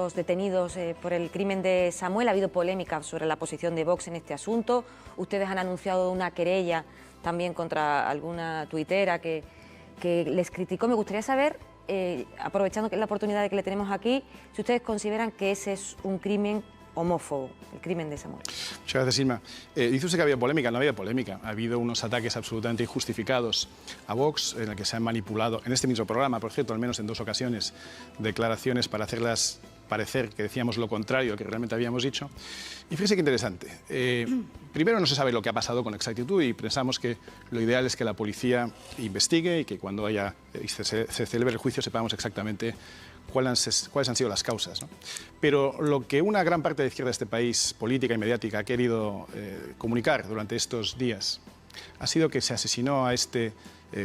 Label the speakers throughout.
Speaker 1: Los detenidos por el crimen de Samuel. Ha habido polémica sobre la posición de Vox en este asunto. Ustedes han anunciado una querella también contra alguna tuitera que les criticó. Me gustaría saber, aprovechando la oportunidad de que le tenemos aquí, si ustedes consideran que ese es un crimen homófobo, el crimen de Samuel.
Speaker 2: Muchas gracias, Irma. Dice usted que había polémica. No había polémica. Ha habido unos ataques absolutamente injustificados a Vox, en el que se han manipulado, en este mismo programa, por cierto, al menos en 2 ocasiones, declaraciones para hacerlas parecer que decíamos lo contrario que realmente habíamos dicho. Y fíjese qué interesante. Primero, no se sabe lo que ha pasado con exactitud y pensamos que lo ideal es que la policía investigue y que cuando se celebre el juicio sepamos exactamente cuáles han sido las causas, ¿no? Pero lo que una gran parte de la izquierda de este país, política y mediática, ha querido comunicar durante estos días ha sido que se asesinó a este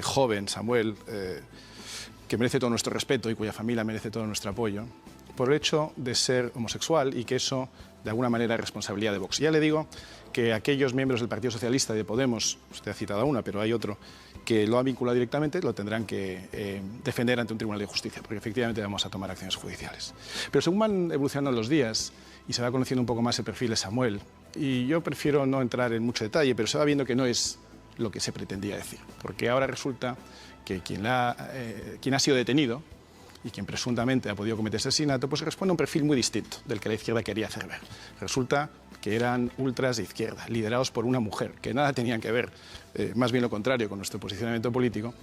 Speaker 2: joven, Samuel, que merece todo nuestro respeto y cuya familia merece todo nuestro apoyo, por el hecho de ser homosexual y que eso, de alguna manera, es responsabilidad de Vox. Ya le digo que aquellos miembros del Partido Socialista y de Podemos, usted ha citado a una, pero hay otro, que lo han vinculado directamente, lo tendrán que defender ante un tribunal de justicia, porque efectivamente vamos a tomar acciones judiciales. Pero según van evolucionando los días y se va conociendo un poco más el perfil de Samuel, y yo prefiero no entrar en mucho detalle, pero se va viendo que no es lo que se pretendía decir, porque ahora resulta que quien ha sido detenido y quien presuntamente ha podido cometer asesinato, pues responde a un perfil muy distinto del que la izquierda quería hacer ver. Resulta que eran ultras de izquierda, liderados por una mujer, que nada tenían que ver, más bien lo contrario, con nuestro posicionamiento político.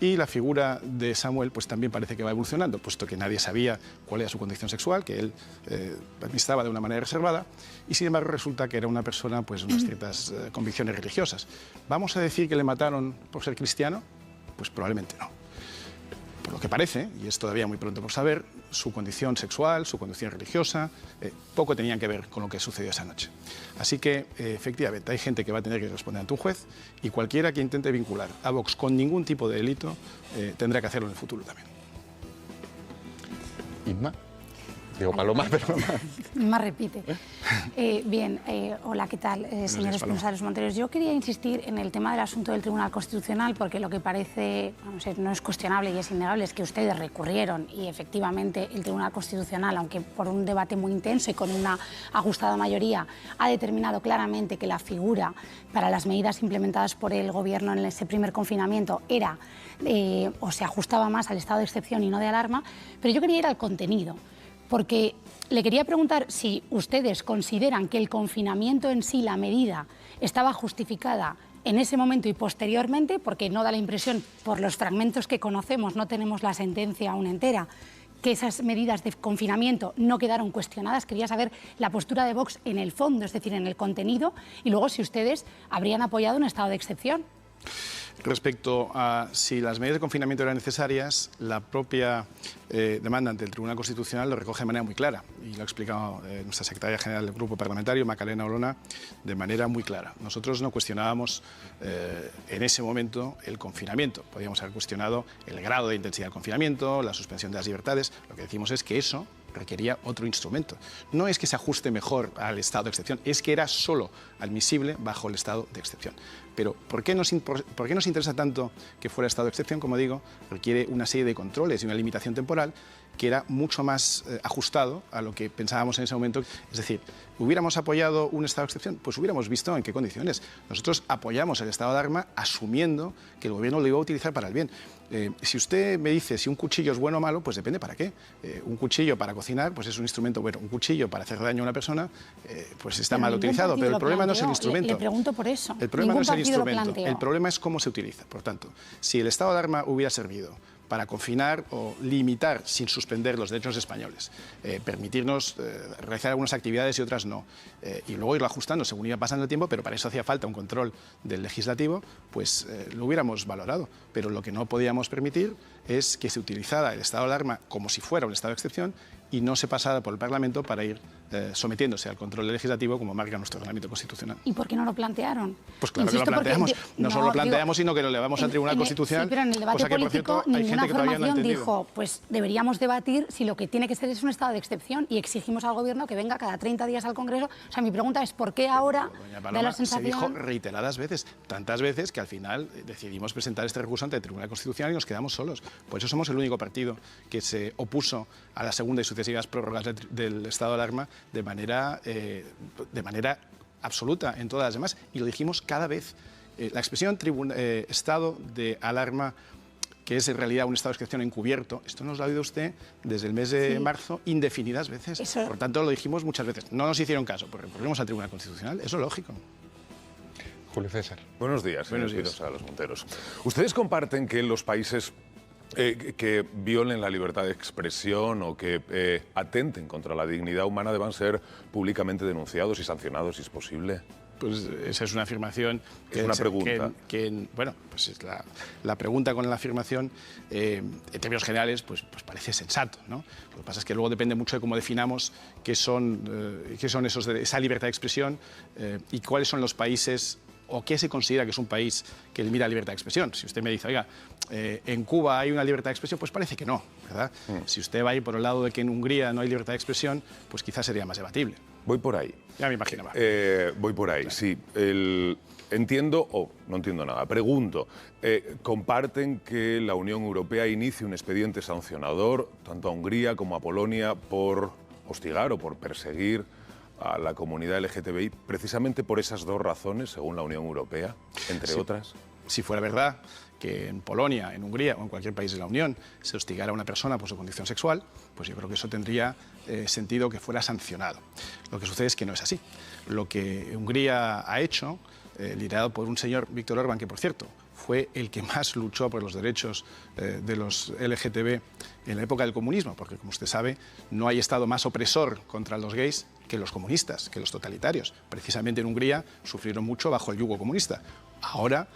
Speaker 2: Y la figura de Samuel pues también parece que va evolucionando, puesto que nadie sabía cuál era su condición sexual, que él administraba de una manera reservada, y sin embargo resulta que era una persona pues unas ciertas convicciones religiosas. ¿Vamos a decir que le mataron por ser cristiano? Pues probablemente no. Por lo que parece, y es todavía muy pronto por saber, su condición sexual, su condición religiosa, poco tenían que ver con lo que sucedió esa noche. Así que, efectivamente, hay gente que va a tener que responder ante un juez y cualquiera que intente vincular a Vox con ningún tipo de delito tendrá que hacerlo en el futuro también.
Speaker 3: Isma. Digo Paloma, pero
Speaker 4: Más repite. Bien, hola, ¿qué tal, señores González Monteros? Yo quería insistir en el tema del asunto del Tribunal Constitucional, porque lo que parece, vamos a ver, no es cuestionable y es innegable, es que ustedes recurrieron y efectivamente el Tribunal Constitucional, aunque por un debate muy intenso y con una ajustada mayoría, ha determinado claramente que la figura para las medidas implementadas por el Gobierno en ese primer confinamiento era o se ajustaba más al estado de excepción y no de alarma, pero yo quería ir al contenido. Porque le quería preguntar si ustedes consideran que el confinamiento en sí, la medida, estaba justificada en ese momento y posteriormente, porque no da la impresión, por los fragmentos que conocemos, no tenemos la sentencia aún entera, que esas medidas de confinamiento no quedaron cuestionadas. Quería saber la postura de Vox en el fondo, es decir, en el contenido, y luego si ustedes habrían apoyado un estado de excepción.
Speaker 2: Respecto a si las medidas de confinamiento eran necesarias, la propia demanda ante el Tribunal Constitucional lo recoge de manera muy clara y lo ha explicado nuestra secretaria general del Grupo Parlamentario, Macarena Olona, de manera muy clara. Nosotros no cuestionábamos en ese momento el confinamiento. Podíamos haber cuestionado el grado de intensidad del confinamiento, la suspensión de las libertades. Lo que decimos es que eso requería otro instrumento. No es que se ajuste mejor al estado de excepción, es que era solo admisible bajo el estado de excepción. Pero ¿por qué nos interesa tanto que fuera estado de excepción? Como digo, requiere una serie de controles y una limitación temporal que era mucho más ajustado a lo que pensábamos en ese momento. Es decir, ¿hubiéramos apoyado un estado de excepción? Pues hubiéramos visto en qué condiciones. Nosotros apoyamos el estado de alarma asumiendo que el Gobierno lo iba a utilizar para el bien. Si usted me dice si un cuchillo es bueno o malo, pues depende para qué. Un cuchillo para cocinar, pues es un instrumento bueno. Un cuchillo para hacer daño a una persona, pues está mal utilizado. Pero el problema no es el instrumento.
Speaker 4: Le pregunto por eso.
Speaker 2: El problema no es el instrumento. El problema es cómo se utiliza. Por tanto, si el estado de alarma hubiera servido para confinar o limitar, sin suspender los derechos españoles, permitirnos realizar algunas actividades y otras no, y luego irlo ajustando según iba pasando el tiempo, pero para eso hacía falta un control del legislativo, pues lo hubiéramos valorado. Pero lo que no podíamos permitir es que se utilizara el estado de alarma como si fuera un estado de excepción y no se pasara por el Parlamento para ir sometiéndose al control legislativo como marca nuestro ordenamiento constitucional.
Speaker 4: ¿Y por qué no lo plantearon?
Speaker 2: Pues claro que lo planteamos. No solo lo planteamos, sino que lo elevamos al Tribunal Constitucional.
Speaker 4: Sí, pero en el debate político ninguna formación dijo, pues deberíamos debatir si lo que tiene que ser es un estado de excepción y exigimos al Gobierno que venga cada 30 días al Congreso. O sea, mi pregunta es, ¿por qué ahora da la sensación?
Speaker 2: Se dijo reiteradas veces, tantas veces que al final decidimos presentar este recurso ante el Tribunal Constitucional y nos quedamos solos. Por eso somos el único partido que se opuso a la segunda y sucesiva sucesivas prórrogas del estado de alarma de manera absoluta en todas las demás, y lo dijimos cada vez. La expresión estado de alarma, que es en realidad un estado de excepción encubierto, esto nos lo ha oído usted desde el mes de marzo indefinidas veces. Por tanto, lo dijimos muchas veces. No nos hicieron caso, porque recurrimos al Tribunal Constitucional, eso es lógico.
Speaker 3: Julio César.
Speaker 5: Buenos días, señores Espinosa de los Monteros. ¿Ustedes comparten que los países que violen la libertad de expresión o que atenten contra la dignidad humana deban ser públicamente denunciados y sancionados, si es posible?
Speaker 2: Pues esa es una afirmación.
Speaker 5: Es una pregunta.
Speaker 2: Bueno, pues es la pregunta con la afirmación, en términos generales, pues parece sensato, ¿no? Lo que pasa es que luego depende mucho de cómo definamos qué son esa libertad de expresión y cuáles son los países o qué se considera que es un país que limita la libertad de expresión. Si usted me dice, oiga, en Cuba hay una libertad de expresión, pues parece que no, ¿verdad? Si usted va a ir por el lado de que en Hungría no hay libertad de expresión, pues quizás sería más debatible.
Speaker 5: Voy por ahí.
Speaker 2: Ya me imaginaba.
Speaker 5: Voy por ahí, sí. Entiendo o no entiendo nada. Pregunto, ¿comparten que la Unión Europea inicie un expediente sancionador tanto a Hungría como a Polonia por hostigar o por perseguir a la comunidad LGTBI precisamente por esas dos razones, según la Unión Europea, entre otras?
Speaker 2: Si fuera verdad que en Polonia, en Hungría o en cualquier país de la Unión se hostigara a una persona por su condición sexual, pues yo creo que eso tendría sentido que fuera sancionado. Lo que sucede es que no es así. Lo que Hungría ha hecho, liderado por un señor, Viktor Orbán, que por cierto fue el que más luchó por los derechos de los LGTB en la época del comunismo, porque como usted sabe, no hay Estado más opresor contra los gays que los comunistas, que los totalitarios. Precisamente en Hungría sufrieron mucho bajo el yugo comunista. Ahora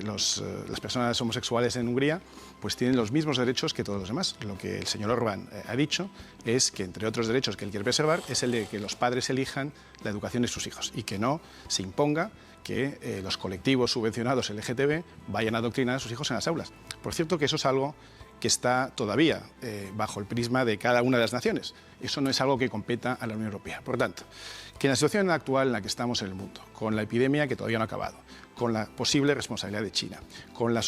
Speaker 2: las personas homosexuales en Hungría pues tienen los mismos derechos que todos los demás. Lo que el señor Orbán ha dicho es que, entre otros derechos que él quiere preservar, es el de que los padres elijan la educación de sus hijos y que no se imponga que los colectivos subvencionados LGTB vayan a adoctrinar a sus hijos en las aulas. Por cierto que eso es algo que está todavía bajo el prisma de cada una de las naciones. Eso no es algo que competa a la Unión Europea. Por tanto, que en la situación actual en la que estamos en el mundo, con la epidemia que todavía no ha acabado, con la posible responsabilidad de China, con la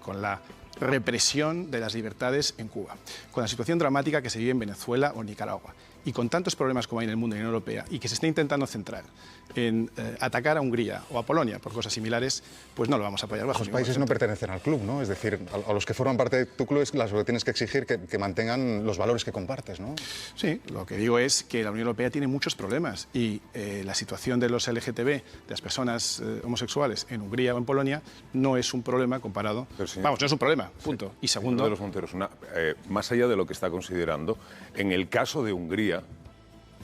Speaker 2: con la represión de las libertades en Cuba, con la situación dramática que se vive en Venezuela o Nicaragua, y con tantos problemas como hay en el mundo y en la Unión Europea, y que se está intentando centrar en atacar a Hungría o a Polonia por cosas similares, pues no lo vamos a apoyar bajo ningún concepto.
Speaker 3: Los países no pertenecen al club, ¿no? Es decir, a los que forman parte de tu club es lo que tienes que exigir que mantengan los valores que compartes, ¿no?
Speaker 2: Sí, lo que digo es que la Unión Europea tiene muchos problemas y la situación de los LGTB, de las personas homosexuales en Hungría o en Polonia, no es un problema comparado... Vamos, no es un problema, punto. Sí. Y segundo...
Speaker 5: De los Monteros, más allá de lo que está considerando, en el caso de Hungría,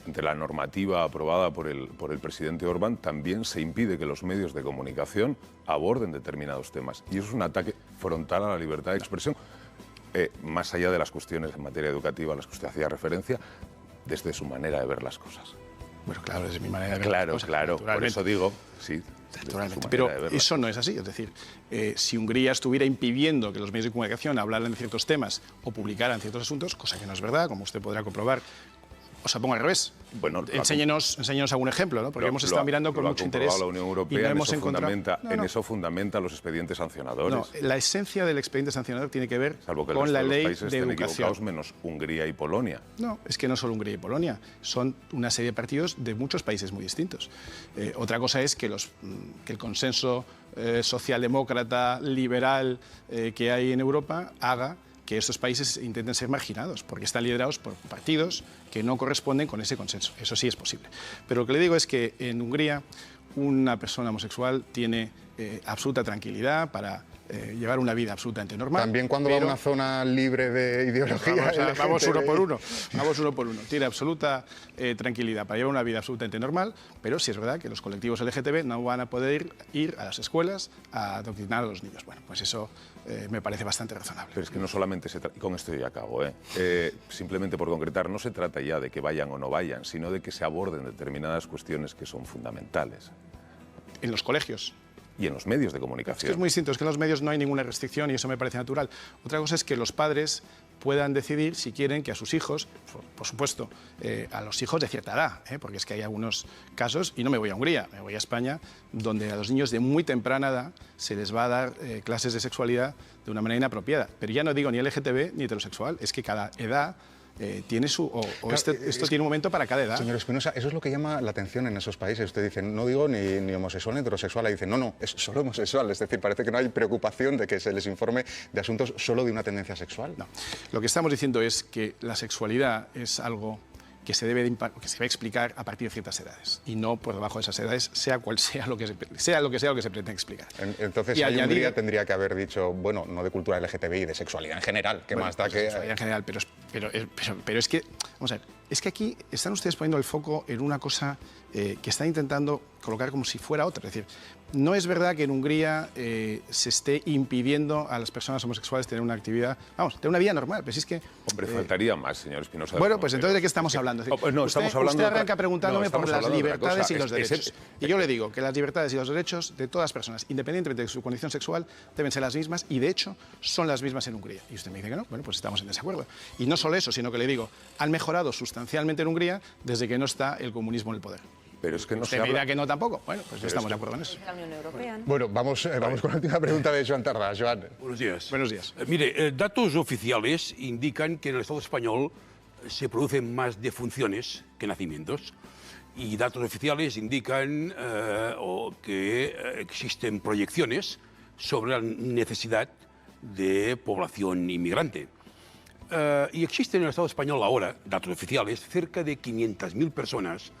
Speaker 5: ante la normativa aprobada por el presidente Orbán, también se impide que los medios de comunicación aborden determinados temas. Y eso es un ataque frontal a la libertad de expresión, más allá de las cuestiones en materia educativa a las que usted hacía referencia, desde su manera de ver las cosas.
Speaker 2: Bueno, claro, desde mi manera de ver las cosas.
Speaker 5: Claro, por eso digo, sí.
Speaker 2: Naturalmente, pero eso no es así. Es decir, si Hungría estuviera impidiendo que los medios de comunicación hablaran de ciertos temas o publicaran ciertos asuntos, cosa que no es verdad, como usted podrá comprobar, o sea, pongo al revés.
Speaker 5: Bueno,
Speaker 2: enséñenos algún ejemplo, ¿no? Porque hemos estado mirando con mucho interés.
Speaker 5: La Unión Europea en eso fundamenta los expedientes sancionadores.
Speaker 2: No, la esencia del expediente sancionador tiene que ver
Speaker 5: Salvo que
Speaker 2: con la ley
Speaker 5: de
Speaker 2: educación.
Speaker 5: Menos Hungría y Polonia.
Speaker 2: No, es que no solo Hungría y Polonia, son una serie de partidos de muchos países muy distintos. Otra cosa es que el consenso socialdemócrata, liberal que hay en Europa haga que estos países intenten ser marginados, porque están liderados por partidos que no corresponden con ese consenso. Eso sí es posible. Pero lo que le digo es que en Hungría una persona homosexual tiene absoluta tranquilidad para llevar una vida absolutamente normal.
Speaker 3: También cuando va a una zona libre de ideología.
Speaker 2: Vamos uno por uno. Tiene absoluta tranquilidad para llevar una vida absolutamente normal, pero sí es verdad que los colectivos LGTB no van a poder ir a las escuelas a adoctrinar a los niños. Bueno, pues eso me parece bastante razonable.
Speaker 5: Pero es que no solamente se trata, y con esto ya acabo, simplemente por concretar, no se trata ya de que vayan o no vayan, sino de que se aborden determinadas cuestiones que son fundamentales.
Speaker 2: En los colegios.
Speaker 5: Y en los medios de comunicación.
Speaker 2: Es que es muy distinto, es que en los medios no hay ninguna restricción y eso me parece natural. Otra cosa es que los padres puedan decidir si quieren que a sus hijos, por supuesto, a los hijos de cierta edad, porque es que hay algunos casos, y no me voy a Hungría, me voy a España, donde a los niños de muy temprana edad se les va a dar clases de sexualidad de una manera inapropiada. Pero ya no digo ni LGTB ni heterosexual, es que cada edad tiene su... esto tiene un momento para cada edad.
Speaker 3: Señor Espinosa, eso es lo que llama la atención en esos países. Usted dice, no digo ni homosexual ni heterosexual, ahí dicen, no, es solo homosexual. Es decir, parece que no hay preocupación de que se les informe de asuntos solo de una tendencia sexual.
Speaker 2: No. Lo que estamos diciendo es que la sexualidad es algo que se debe explicar a partir de ciertas edades y no por debajo de esas edades, sea cual sea lo que se pretende explicar.
Speaker 3: Entonces, ahí Hungría tendría que haber dicho, bueno, no de cultura LGTBI, de sexualidad en general, que más da que...
Speaker 2: Sexualidad en general, pero es que, vamos a ver, es que aquí están ustedes poniendo el foco en una cosa que están intentando colocar como si fuera otra. Es decir, no es verdad que en Hungría se esté impidiendo a las personas homosexuales tener una actividad, tener una vida normal. Pero si es que...
Speaker 5: Hombre, faltaría más, señor Espinosa.
Speaker 2: Bueno, pues entonces, ¿de qué estamos hablando? Es decir, usted arranca preguntándome por las libertades y los derechos. Y yo le digo que las libertades y los derechos de todas las personas, independientemente de su condición sexual, deben ser las mismas y, de hecho, son las mismas en Hungría. Y usted me dice que no. Bueno, pues estamos en desacuerdo. Y no solo eso, sino que le digo, han mejorado sustancialmente en Hungría desde que no está el comunismo en el poder.
Speaker 5: Pero es que no
Speaker 2: se habla... que no tampoco. Bueno, pues no estamos de acuerdo en eso.
Speaker 1: La Unión Europea, ¿no?
Speaker 3: Bueno, vamos con la última pregunta de Joan Tardá. Joan.
Speaker 6: Buenos días.
Speaker 2: Buenos días.
Speaker 6: Mire, datos oficiales indican que en el Estado español se producen más defunciones que nacimientos. Y datos oficiales indican que existen proyecciones sobre la necesidad de población inmigrante. Y existen en el Estado español ahora, datos oficiales, cerca de 500.000 personas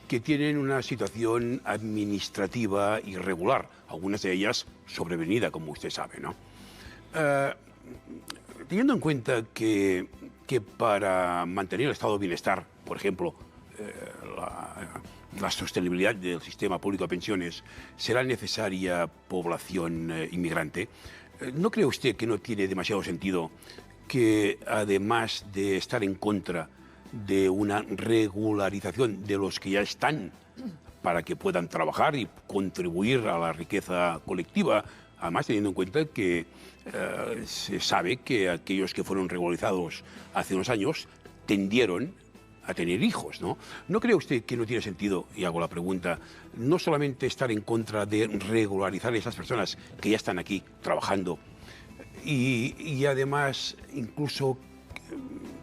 Speaker 6: que tienen una situación administrativa irregular, algunas de ellas sobrevenida, como usted sabe, ¿no? Teniendo en cuenta que para mantener el estado de bienestar, por ejemplo, la sostenibilidad del sistema público de pensiones, será necesaria población inmigrante, ¿no cree usted que no tiene demasiado sentido que, además de estar en contra de una regularización de los que ya están para que puedan trabajar y contribuir a la riqueza colectiva, además teniendo en cuenta que se sabe que aquellos que fueron regularizados hace unos años tendieron a tener hijos, ¿no? ¿No cree usted que no tiene sentido, y hago la pregunta, no solamente estar en contra de regularizar a esas personas que ya están aquí trabajando y además incluso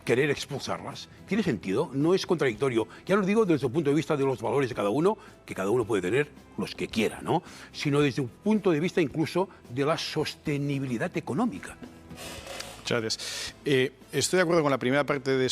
Speaker 6: querer expulsarlas? ¿Tiene sentido? ¿No es contradictorio? Ya no lo digo desde el punto de vista de los valores de cada uno, que cada uno puede tener los que quiera, ¿no? Sino desde un punto de vista incluso de la sostenibilidad económica.
Speaker 2: Muchas gracias. Estoy de acuerdo con la primera parte de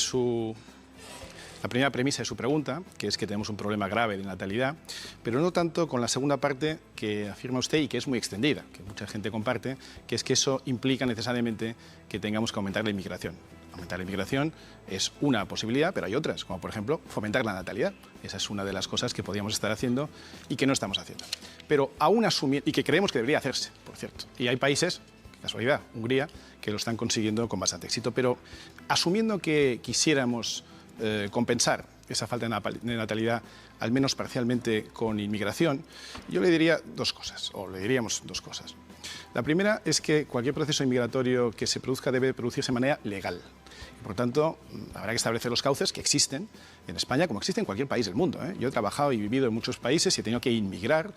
Speaker 2: la primera premisa de su pregunta, que es que tenemos un problema grave de natalidad, pero no tanto con la segunda parte que afirma usted y que es muy extendida, que mucha gente comparte, que es que eso implica necesariamente que tengamos que aumentar la inmigración. Aumentar la inmigración es una posibilidad, pero hay otras, como por ejemplo fomentar la natalidad. Esa es una de las cosas que podríamos estar haciendo y que no estamos haciendo. Pero aún asumiendo, y que creemos que debería hacerse, por cierto, y hay países, casualidad, Hungría, que lo están consiguiendo con bastante éxito, pero asumiendo que quisiéramos compensar esa falta de natalidad, al menos parcialmente con inmigración, yo le diría dos cosas, o le diríamos dos cosas. La primera es que cualquier proceso inmigratorio que se produzca debe producirse de manera legal. Por tanto, habrá que establecer los cauces que existen en España, como existen en cualquier país del mundo. Yo he trabajado y vivido en muchos países y he tenido que inmigrar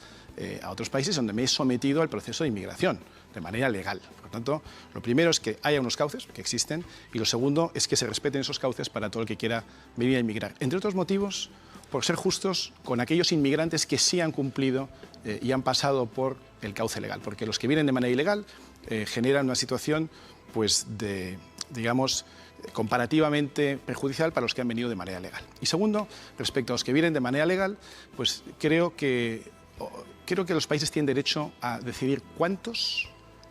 Speaker 2: a otros países donde me he sometido al proceso de inmigración de manera legal. Por tanto, lo primero es que haya unos cauces que existen y lo segundo es que se respeten esos cauces para todo el que quiera venir a inmigrar. Entre otros motivos, por ser justos con aquellos inmigrantes que sí han cumplido y han pasado por el cauce legal, porque los que vienen de manera ilegal generan una situación, pues, digamos, comparativamente perjudicial para los que han venido de manera legal. Y segundo, respecto a los que vienen de manera legal, pues creo que los países tienen derecho a decidir cuántos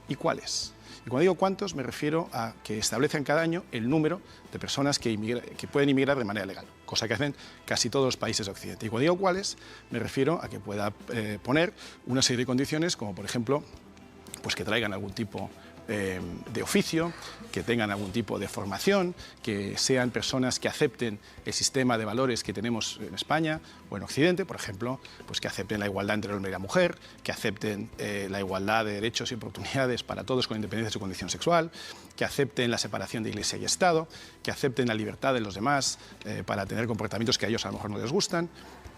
Speaker 2: y cuáles. Y cuando digo cuántos, me refiero a que establecen cada año el número de personas que pueden inmigrar de manera legal, cosa que hacen casi todos los países de Occidente. Y cuando digo cuáles, me refiero a que pueda poner una serie de condiciones, como por ejemplo, pues que traigan algún tipo de oficio, que tengan algún tipo de formación, que sean personas que acepten el sistema de valores que tenemos en España o en Occidente, por ejemplo, pues que acepten la igualdad entre el hombre y la mujer, que acepten la igualdad de derechos y oportunidades para todos con independencia de su condición sexual, que acepten la separación de Iglesia y Estado, que acepten la libertad de los demás para tener comportamientos que a ellos a lo mejor no les gustan.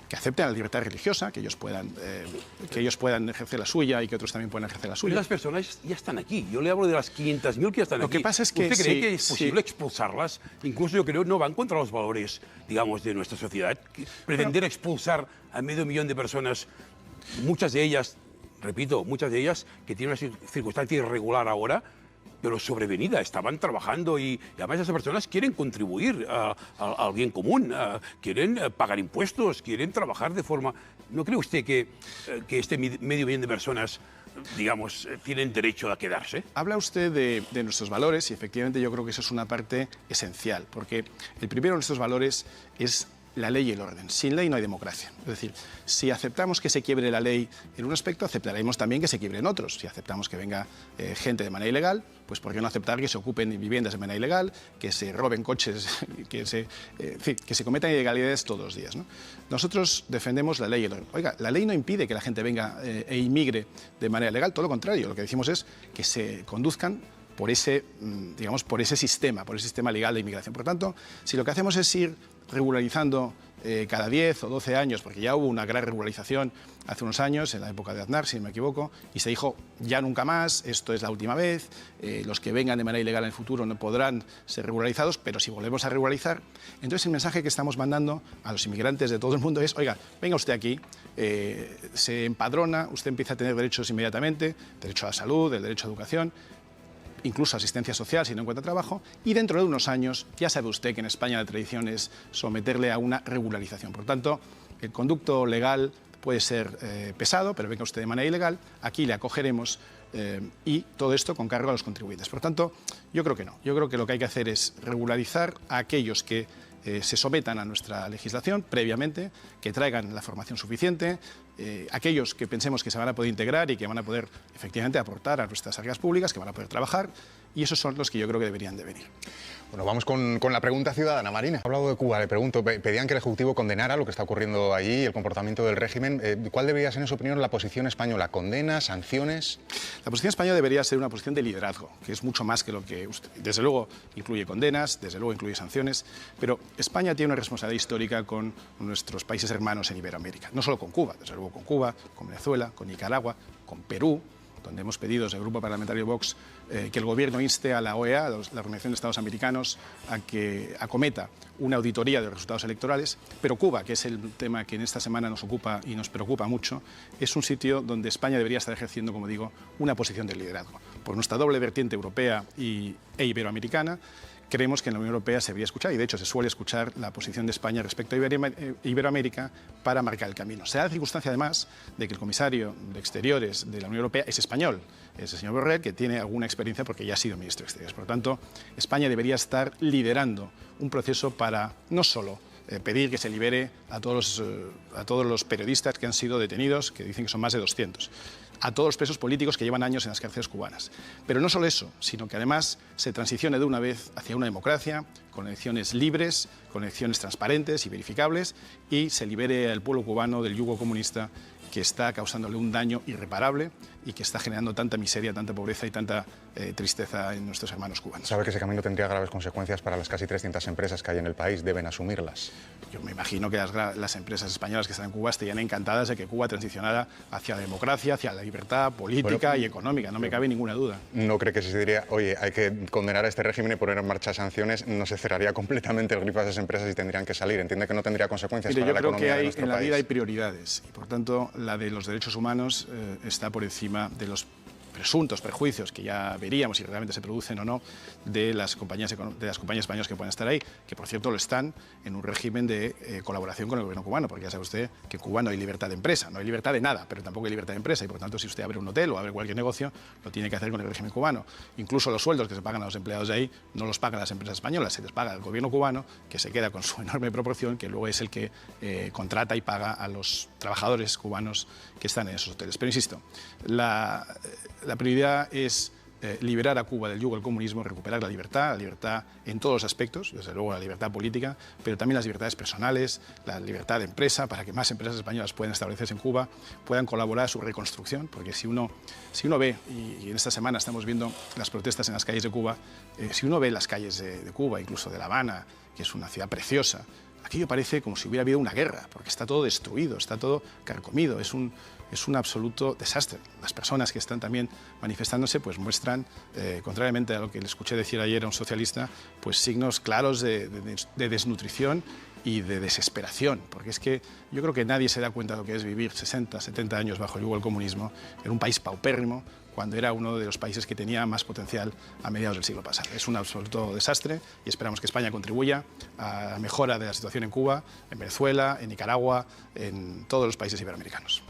Speaker 2: que acepten la libertad religiosa, que ellos puedan ejercer la suya y que otros también puedan ejercer la suya.
Speaker 6: Las personas ya están aquí. Yo le hablo de las 500.000 que ya están aquí.
Speaker 2: Lo que pasa es que
Speaker 6: ¿Usted cree que es posible expulsarlas? Incluso yo creo que no van contra los valores, digamos, de nuestra sociedad. Pretender expulsar a 500.000 de personas, muchas de ellas, repito, muchas de ellas que tienen una circunstancia irregular ahora, pero sobrevenida, estaban trabajando y además esas personas quieren contribuir al bien común, quieren pagar impuestos, quieren trabajar de forma... ¿No cree usted que este 500.000 de personas, digamos, tienen derecho a quedarse?
Speaker 2: Habla usted de nuestros valores y efectivamente yo creo que eso es una parte esencial, porque el primero de nuestros valores es la ley y el orden. Sin ley no hay democracia. Es decir, si aceptamos que se quiebre la ley en un aspecto, aceptaremos también que se quiebre en otros. Si aceptamos que venga gente de manera ilegal, pues ¿por qué no aceptar que se ocupen viviendas de manera ilegal, que se roben coches, que se cometan ilegalidades todos los días, ¿no? Nosotros defendemos la ley y el orden. Oiga, la ley no impide que la gente venga e inmigre de manera legal, todo lo contrario. Lo que decimos es que se conduzcan por ese, digamos, por ese sistema legal de inmigración. Por tanto, si lo que hacemos es ir regularizando cada 10 o 12 años, porque ya hubo una gran regularización hace unos años, en la época de Aznar, si no me equivoco, y se dijo, ya nunca más, esto es la última vez, los que vengan de manera ilegal en el futuro no podrán ser regularizados, pero si volvemos a regularizar, entonces el mensaje que estamos mandando a los inmigrantes de todo el mundo es, oiga, venga usted aquí, se empadrona, usted empieza a tener derechos inmediatamente, derecho a la salud, el derecho a educación, incluso asistencia social si no encuentra trabajo, y dentro de unos años ya sabe usted que en España la tradición es someterle a una regularización. Por tanto, el conducto legal puede ser pesado, pero venga usted de manera ilegal, aquí le acogeremos y todo esto con cargo a los contribuyentes. Por tanto, yo creo que no. Yo creo que lo que hay que hacer es regularizar a aquellos que se sometan a nuestra legislación previamente, que traigan la formación suficiente, aquellos que pensemos que se van a poder integrar y que van a poder efectivamente aportar a nuestras arcas públicas, que van a poder trabajar, y esos son los que yo creo que deberían de venir.
Speaker 3: Bueno, vamos con la pregunta ciudadana. Marina, ha hablado de Cuba, le pregunto, pedían que el Ejecutivo condenara lo que está ocurriendo allí, el comportamiento del régimen. ¿Cuál debería ser, en su opinión, la posición española? ¿Condena, sanciones?
Speaker 2: La posición española debería ser una posición de liderazgo, que es mucho más que lo que usted... Desde luego incluye condenas, desde luego incluye sanciones, pero España tiene una responsabilidad histórica con nuestros países hermanos en Iberoamérica. No solo con Cuba, desde luego con Cuba, con Venezuela, con Nicaragua, con Perú, donde hemos pedido desde el Grupo Parlamentario Vox que el Gobierno inste a la OEA, la Organización de Estados Americanos, a que acometa una auditoría de los resultados electorales. Pero Cuba, que es el tema que en esta semana nos ocupa y nos preocupa mucho, es un sitio donde España debería estar ejerciendo, como digo, una posición de liderazgo. Por nuestra doble vertiente europea e iberoamericana, creemos que en la Unión Europea se debería escuchar, y de hecho se suele escuchar la posición de España respecto a Iberoamérica para marcar el camino. Se da la circunstancia, además, de que el comisario de Exteriores de la Unión Europea es español, es el señor Borrell, que tiene alguna experiencia porque ya ha sido ministro de Exteriores. Por lo tanto, España debería estar liderando un proceso para no solo pedir que se libere a todos los periodistas que han sido detenidos, que dicen que son más de 200, a todos los presos políticos que llevan años en las cárceles cubanas. Pero no solo eso, sino que además se transicione de una vez hacia una democracia, con elecciones libres, con elecciones transparentes y verificables, y se libere al pueblo cubano del yugo comunista que está causándole un daño irreparable y que está generando tanta miseria, tanta pobreza y tanta tristeza en nuestros hermanos cubanos.
Speaker 3: Sabe que ese camino tendría graves consecuencias para las casi 300 empresas que hay en el país. Deben asumirlas.
Speaker 2: Yo me imagino que las empresas españolas que están en Cuba estarían encantadas de que Cuba transicionara hacia la democracia, hacia la libertad política y económica. No me cabe ninguna duda.
Speaker 3: ¿No cree que si se diría, oye, hay que condenar a este régimen y poner en marcha sanciones, no se cerraría completamente el grifo a esas empresas y tendrían que salir? ¿Entiende que no tendría consecuencias para la economía de nuestro país?
Speaker 2: En la vida hay prioridades y, por tanto, la de los derechos humanos está por encima de los presuntos perjuicios que ya veríamos si realmente se producen o no de las compañías españolas que pueden estar ahí, que por cierto lo están en un régimen de colaboración con el gobierno cubano, porque ya sabe usted que en Cuba no hay libertad de empresa, no hay libertad de nada, pero tampoco hay libertad de empresa, y por tanto si usted abre un hotel o abre cualquier negocio, lo tiene que hacer con el régimen cubano. Incluso los sueldos que se pagan a los empleados de ahí no los pagan las empresas españolas, se les paga al gobierno cubano, que se queda con su enorme proporción, que luego es el que contrata y paga a los trabajadores cubanos que están en esos hoteles. Pero insisto, la prioridad es liberar a Cuba del yugo del comunismo, recuperar la libertad en todos los aspectos, desde luego la libertad política, pero también las libertades personales, la libertad de empresa, para que más empresas españolas puedan establecerse en Cuba, puedan colaborar a su reconstrucción, porque si uno ve, y en esta semana estamos viendo las protestas en las calles de Cuba, si uno ve las calles de Cuba, incluso de La Habana, que es una ciudad preciosa, aquello parece como si hubiera habido una guerra, porque está todo destruido, está todo carcomido, es un absoluto desastre. Las personas que están también manifestándose pues muestran, contrariamente a lo que le escuché decir ayer a un socialista, pues signos claros de desnutrición y de desesperación, porque es que yo creo que nadie se da cuenta de lo que es vivir 60, 70 años bajo el yugo del comunismo en un país paupérrimo, cuando era uno de los países que tenía más potencial a mediados del siglo pasado. Es un absoluto desastre y esperamos que España contribuya a la mejora de la situación en Cuba, en Venezuela, en Nicaragua, en todos los países iberoamericanos.